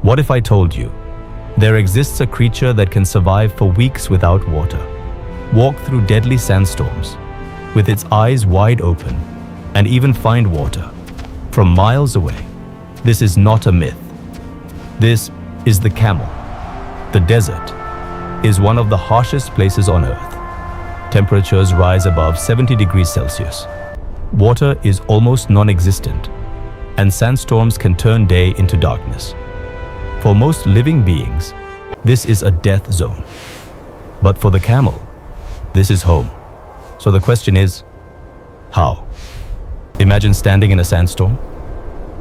What if I told you there exists a creature that can survive for weeks without water, walk through deadly sandstorms with its eyes wide open, and even find water from miles away? This is not a myth. This is the camel. The desert is one of the harshest places on Earth. Temperatures rise above 70 degrees Celsius. Water is almost non-existent, and sandstorms can turn day into darkness. For most living beings, this is a death zone. But for the camel, this is home. So the question is, how? Imagine standing in a sandstorm,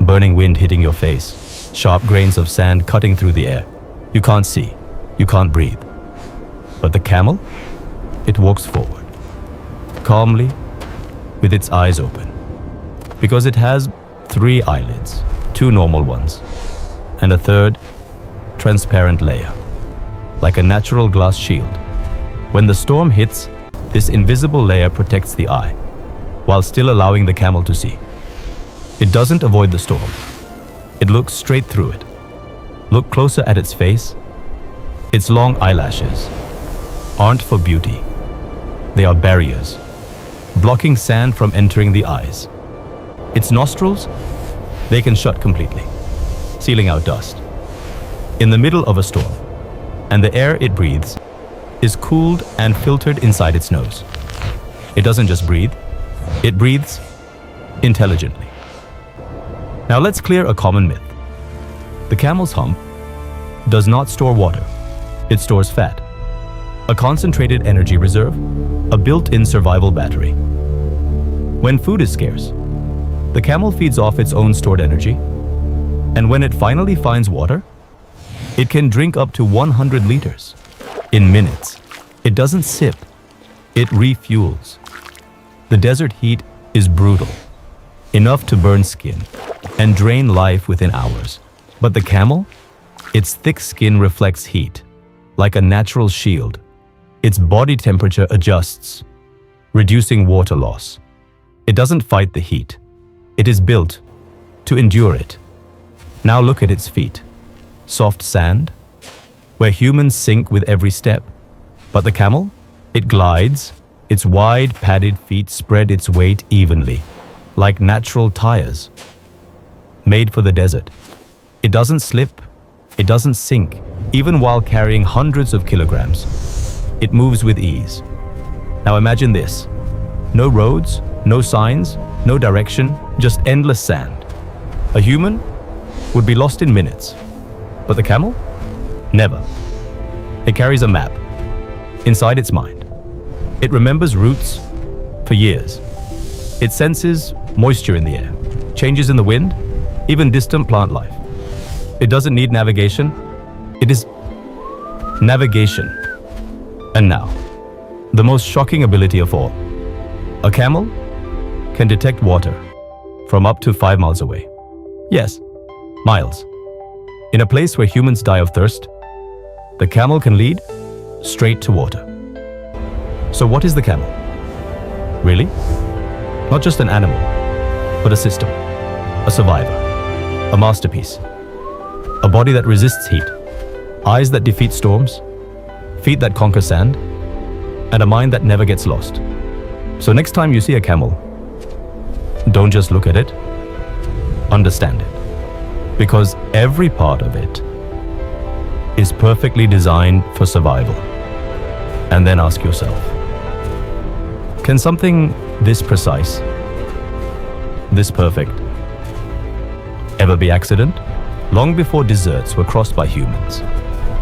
burning wind hitting your face, sharp grains of sand cutting through the air. You can't see, you can't breathe. But the camel, it walks forward, calmly, with its eyes open. Because it has 3 eyelids, 2 normal ones, and a third, transparent layer, like a natural glass shield. When the storm hits, this invisible layer protects the eye, while still allowing the camel to see. It doesn't avoid the storm. It looks straight through it. Look closer at its face. Its long eyelashes aren't for beauty. They are barriers, blocking sand from entering the eyes. Its nostrils, they can shut completely, sealing out dust. In the middle of a storm, and the air it breathes is cooled and filtered inside its nose. It doesn't just breathe, it breathes intelligently. Now let's clear a common myth. The camel's hump does not store water, it stores fat. A concentrated energy reserve, a built-in survival battery. When food is scarce, the camel feeds off its own stored energy, and when it finally finds water, it can drink up to 100 liters in minutes. It doesn't sip, it refuels. The desert heat is brutal, enough to burn skin and drain life within hours. But the camel, its thick skin reflects heat, like a natural shield. Its body temperature adjusts, reducing water loss. It doesn't fight the heat. It is built to endure it. Now look at its feet. Soft sand, where humans sink with every step. But the camel, it glides. Its wide, padded feet spread its weight evenly, like natural tires, made for the desert. It doesn't slip, it doesn't sink, even while carrying hundreds of kilograms. It moves with ease. Now imagine this. No roads, no signs, no direction, just endless sand. A human would be lost in minutes, but the camel? Never. It carries a map inside its mind. It remembers routes for years. It senses moisture in the air, changes in the wind, even distant plant life. It doesn't need navigation. It is navigation. And now, the most shocking ability of all. A camel can detect water from up to 5 miles away. Yes, miles. In a place where humans die of thirst, the camel can lead straight to water. So what is the camel? Really? Not just an animal, but a system, a survivor, a masterpiece, a body that resists heat, eyes that defeat storms, feet that conquer sand, and a mind that never gets lost. So next time you see a camel, don't just look at it, understand it. Because every part of it is perfectly designed for survival. And then ask yourself, can something this precise, this perfect, ever be accident? Long before deserts were crossed by humans,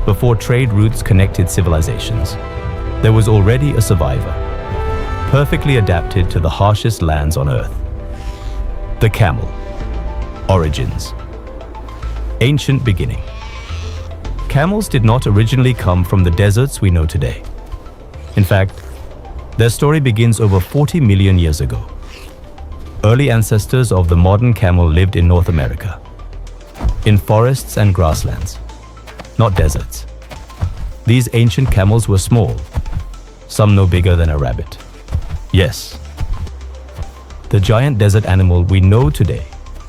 before trade routes connected civilizations, there was already a survivor, perfectly adapted to the harshest lands on Earth. The camel. Origins. Ancient beginning. Camels did not originally come from the deserts we know today. In fact, their story begins over 40 million years ago. Early ancestors of the modern camel lived in North America, in forests and grasslands, not deserts. These ancient camels were small, some no bigger than a rabbit. Yes, the giant desert animal we know today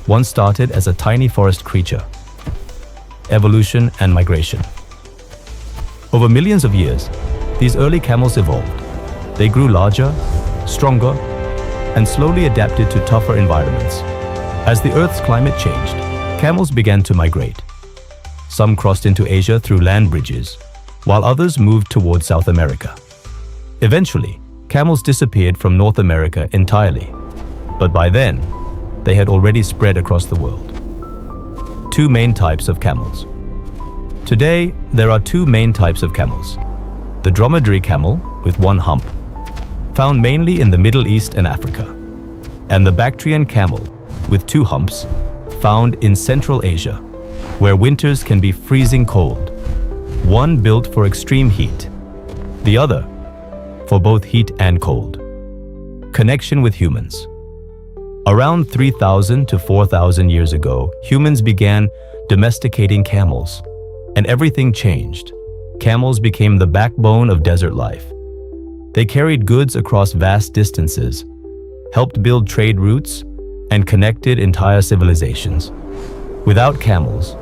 once started as a tiny forest creature. evolution, and migration. Over millions of years, these early camels evolved. They grew larger, stronger, and slowly adapted to tougher environments. As the Earth's climate changed, camels began to migrate. Some crossed into Asia through land bridges, while others moved towards South America. Eventually, camels disappeared from North America entirely, but by then, they had already spread across the world. Two main types of camels. Today, there are two main types of camels. The dromedary camel, with one hump, found mainly in the Middle East and Africa, and the Bactrian camel, with two humps, found in Central Asia, where winters can be freezing cold. One built for extreme heat, the other for both heat and cold. Connection with humans. Around 3,000 to 4,000 years ago, humans began domesticating camels, and everything changed. Camels became the backbone of desert life. They carried goods across vast distances, helped build trade routes, and connected entire civilizations. Without camels,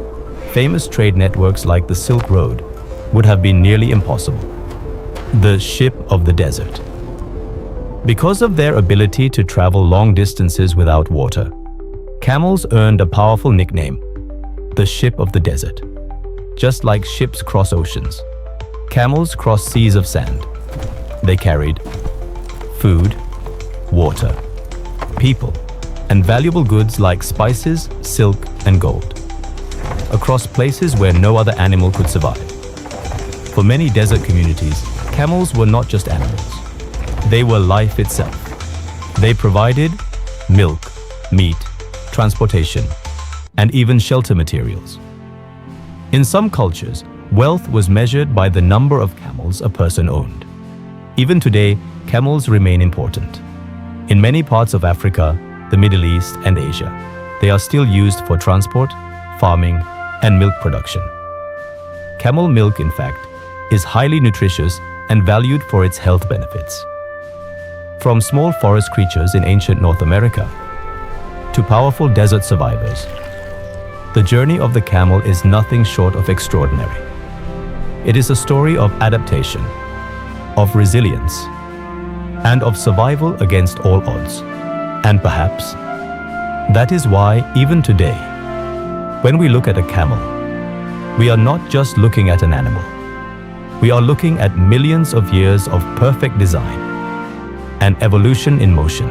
famous trade networks like the Silk Road would have been nearly impossible. The ship of the desert. Because of their ability to travel long distances without water, camels earned a powerful nickname, the ship of the desert. Just like ships cross oceans, camels cross seas of sand. They carried food, water, people, and valuable goods like spices, silk, and gold, across places where no other animal could survive. For many desert communities, camels were not just animals. They were life itself. They provided milk, meat, transportation, and even shelter materials. In some cultures, wealth was measured by the number of camels a person owned. Even today, camels remain important. In many parts of Africa, the Middle East, and Asia, they are still used for transport, farming, and milk production. Camel milk, in fact, is highly nutritious and valued for its health benefits. From small forest creatures in ancient North America to powerful desert survivors, the journey of the camel is nothing short of extraordinary. It is a story of adaptation, of resilience, and of survival against all odds. And perhaps that is why, even today, when we look at a camel, we are not just looking at an animal. We are looking at millions of years of perfect design and evolution in motion.